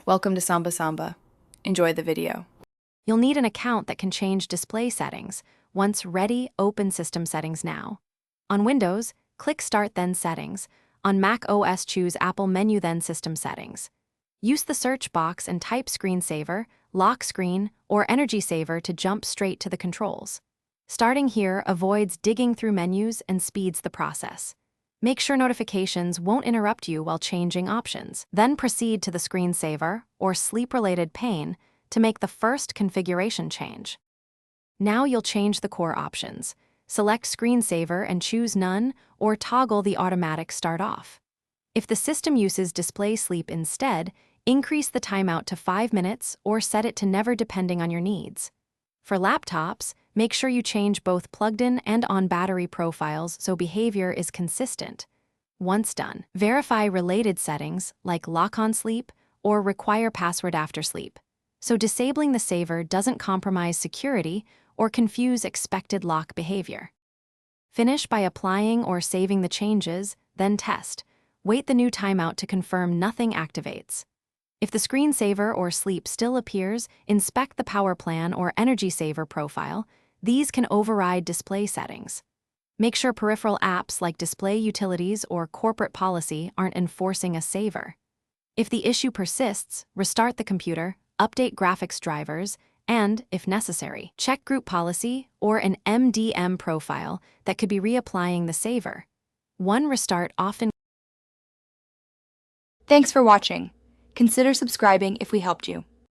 Welcome to Samba Samba. Enjoy the video. You'll need an account that can change display settings. Once ready, open System Settings now. On Windows, click Start then Settings. On macOS, choose Apple Menu then System Settings. Use the search box and type Screensaver, Lock Screen, or Energy Saver to jump straight to the controls. Starting here avoids digging through menus and speeds the process. Make sure notifications won't interrupt you while changing options. Then proceed to the Screensaver or Sleep-related pane to make the first configuration change. Now you'll change the core options. Select Screensaver and choose None or toggle the automatic start off. If the system uses display sleep instead, increase the timeout to 5 minutes or set it to never depending on your needs. For laptops, make sure you change both plugged-in and on-battery profiles so behavior is consistent. Once done, verify related settings like lock on sleep or require password after sleep, so disabling the saver doesn't compromise security or confuse expected lock behavior. Finish by applying or saving the changes, then test. Wait the new timeout to confirm nothing activates. If the screensaver or sleep still appears, inspect the power plan or energy saver profile. These can override display settings. Make sure peripheral apps like display utilities or corporate policy aren't enforcing a saver. If the issue persists, restart the computer, update graphics drivers, and, if necessary, check group policy or an MDM profile that could be reapplying the saver. One restart often. Thanks for watching. Consider subscribing if we helped you.